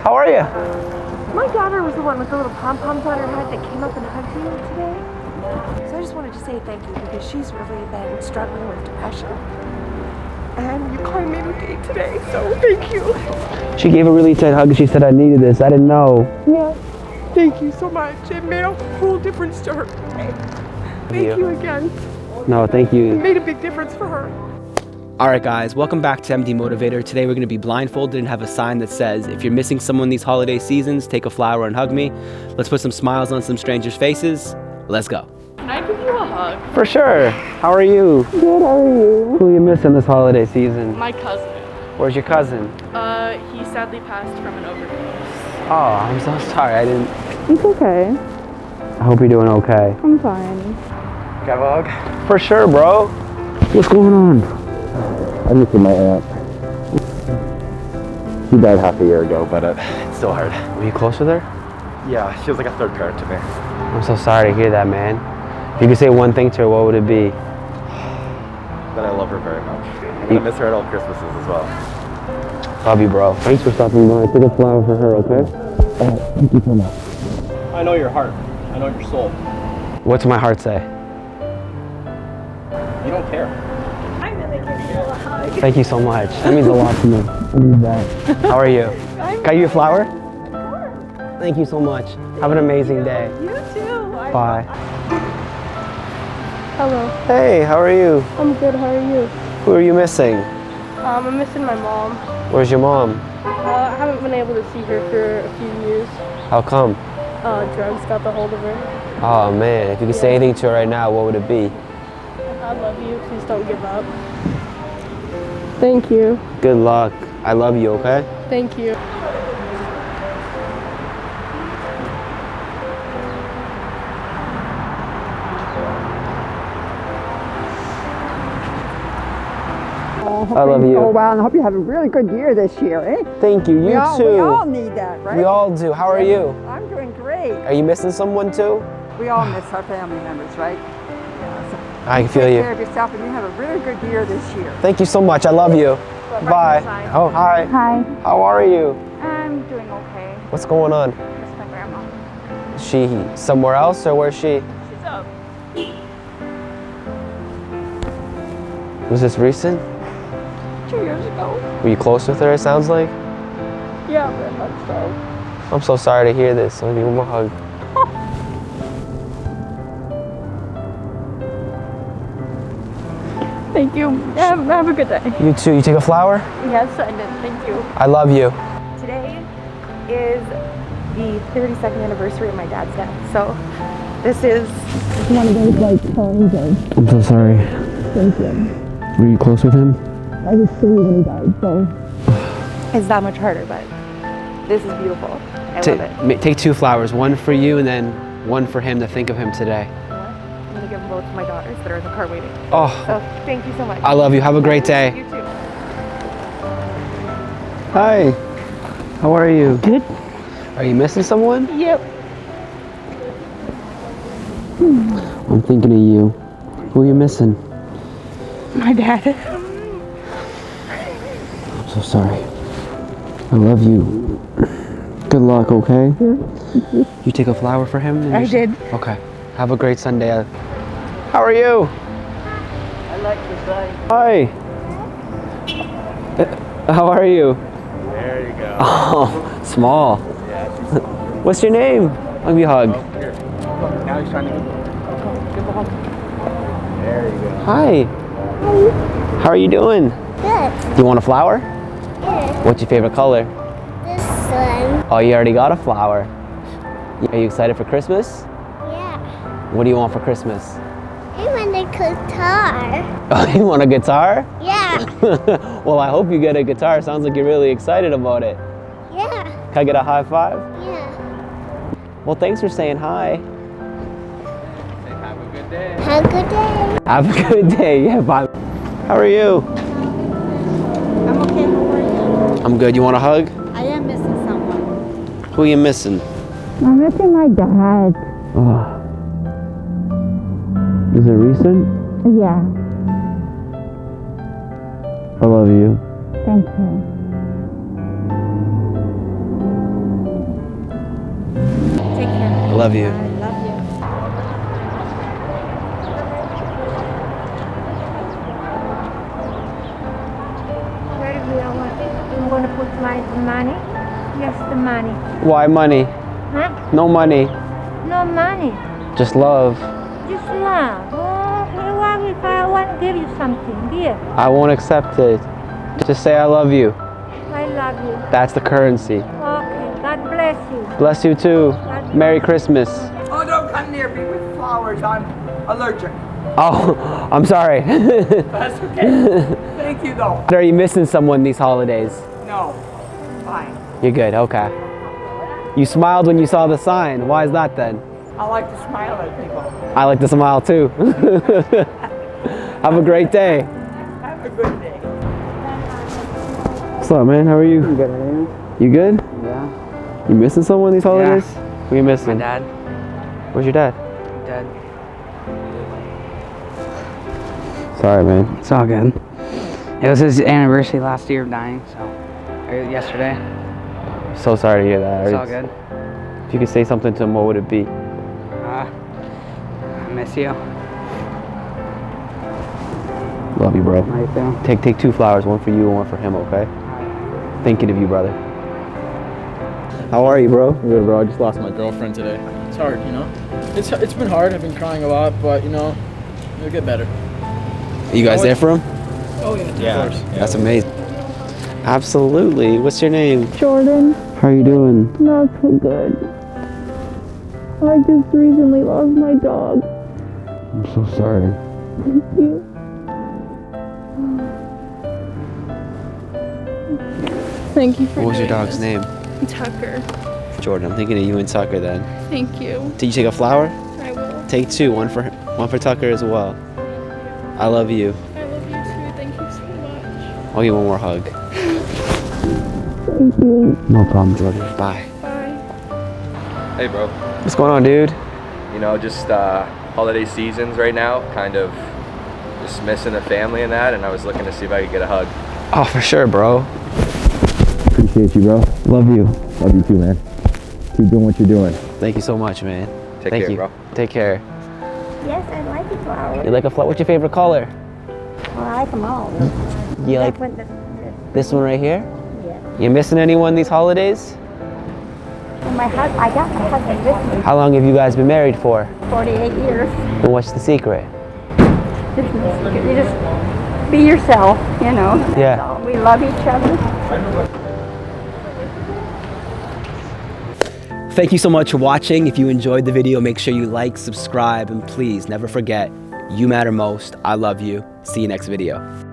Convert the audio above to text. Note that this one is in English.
How are you? My daughter was the one with the little pom-poms on her head that came up and hugged you today. So I just wanted to say thank you because she's really been struggling with depression. And you kind of made her day today, so thank you. She gave a really tight hug and she said I needed this. I didn't know. Yeah. Thank you so much. It made a whole difference to her today. Thank you again. No, thank you. It made a big difference for her. Alright guys, welcome back to MD Motivator. Today we're going to be blindfolded and have a sign that says, if you're missing someone these holiday seasons, take a flower and hug me. Let's put some smiles on some strangers' faces. Let's go. Can I give you a hug? For sure. How are you? Good, how are you? Who are you missing this holiday season? My cousin. Where's your cousin? He sadly passed from an overdose. Oh, I'm so sorry. I didn't... It's okay. I hope you're doing okay. I'm fine. Can I have a hug? For sure, bro. What's going on? I just see my aunt. She died half a year ago, but it's still hard. Were you close with her? Yeah, she was like a third parent to me. I'm so sorry to hear that, man. If you could say one thing to her, what would it be? But I love her very much. I'm gonna miss her at all Christmases as well. Love you, bro. Thanks for stopping by. Take a flower for her, okay? Thank you so much. I know your heart. I know your soul. What's my heart say? You don't care. I'm gonna give you a hug. Thank you so much. That means a lot to me. I need that. How are you? Can I give you a flower? Thank you so much. Have an amazing day. You too. Bye. Hello. Hey, how are you? I'm good. How are you? Who are you missing? I'm missing my mom. Where's your mom? I haven't been able to see her for a few years. How come? Drugs got the hold of her. Oh man, if you could say anything to her right now, what would it be? I love you. Please don't give up. Thank you. Good luck. I love you, okay? Thank you. I love you. Oh, wow, and I hope you have a really good year this year, eh? Thank you. You too. We all need that, right? We all do. How are you? I'm doing great. Are you missing someone too? We all miss our family members, right? Yeah, so I feel take you. care of yourself, and you have a really good year this year. Thank you so much. I love you. Bye. Oh, hi. Hi. How are you? I'm doing okay. What's going on? Miss my grandma. Is she somewhere else or where's she? She's up. Was this recent? 2 years ago. Were you close with her, it sounds like? Yeah, very much so. I'm so sorry to hear this. I'll give him a hug. Thank you. Have a good day. You too. You take a flower? Yes, I did. Thank you. I love you. Today is the 32nd anniversary of my dad's death. So this is one of those like times of I'm so sorry. thank you. Were you close with him? I was 3 when he died, so it's that much harder, but this is beautiful. I love it. Take 2 flowers. One for you and then one for him to think of him today. I'm gonna give them both to my daughters that are in the car waiting. Oh, So thank you so much. I love you. Have a great day. You too. Hi. How are you? Good. Are you missing someone? Yep. I'm thinking of you. Who are you missing? My dad. I'm so sorry. I love you. Good luck, okay? You take a flower for him? I did. Okay. Have a great Sunday. How are you? I like your side. Hi. How are you? There you go. Oh, small. What's your name? I'll give you a hug. Here. Now he's trying to give a hug. There you go. Hi. How are you doing? Good. You want a flower? Good. What's your favorite color? This one. Oh, you already got a flower. Are you excited for Christmas? Yeah. What do you want for Christmas? I want a guitar. Oh, you want a guitar? Yeah. Well, I hope you get a guitar. Sounds like you're really excited about it. Yeah. Can I get a high five? Yeah. Well, thanks for saying hi. Have a good day. Have a good day. Have a good day. Yeah, bye. How are you? I'm okay. How are you? I'm good. You want a hug? I am missing someone. Who are you missing? I'm missing my dad. Oh. Is it recent? Yeah. I love you. Thank you. love you. I love you. Where do you want to put my money? Yes, the money. Why money? Huh? No money. No money. Just love. Just love. Oh, what if I want to give you something? Here. I won't accept it. Just say I love you. I love you. That's the currency. Okay. God bless you. Bless you too. Merry Christmas. Oh, don't come near me with flowers. I'm allergic. Oh, I'm sorry. That's okay. Thank you, though. Are you missing someone these holidays? No. Fine. You're good, okay. You smiled when you saw the sign. Why is that then? I like to smile at people. I like to smile too. Have a great day. Have a good day. What's up, man? How are you? You good, man? You good? Yeah. You missing someone these holidays? Who you My missing? dad. Where's your dad? Dead. Sorry, man. It's all good. It was his anniversary last year of dying, so yesterday. So sorry to hear that. It's all good. If you could say something to him, what would it be? I miss you. Love you, bro. I do. Take 2 flowers, one for you and one for him, okay? Thinking of you, brother. How are you, bro? Good, bro. I just lost my girlfriend today. It's hard, you know. It's been hard. I've been crying a lot, but you know, it'll get better. Are you guys there for him? Oh yeah, of course. That's amazing. Absolutely. What's your name? Jordan, How are you doing? not so good. I just recently lost my dog. I'm so sorry. Thank you. Thank you for What was your doing dog's this. name? Tucker. Jordan. I'm thinking of you and Tucker then. Thank you. Did you take a flower? I will. Take 2, one for Tucker as well. I love you. I love you too. Thank you so much. I'll give you one more hug. Thank you. No problem, Jordan. Bye. Bye. Hey, bro. What's going on, dude? You know, just holiday seasons right now, kind of just missing the family and that, and I was looking to see if I could get a hug. Oh, for sure, bro. Appreciate you, bro. Love you. Love you too, man. Keep doing what you're doing. Thank you so much, man. Take Thank care, you. bro. Take care. Yes, I like the flowers. You like a flower? What's your favorite color? Well, I like them all. You like That one, this one right here? yeah. You missing anyone these holidays? Well, I got my husband with me How long have you guys been married for? 48 years. And what's the secret? You just be yourself, you know. Yeah. That's all. We love each other. Thank you so much for watching. If you enjoyed the video, make sure you like, subscribe, and please never forget, you matter most. I love you. See you next video.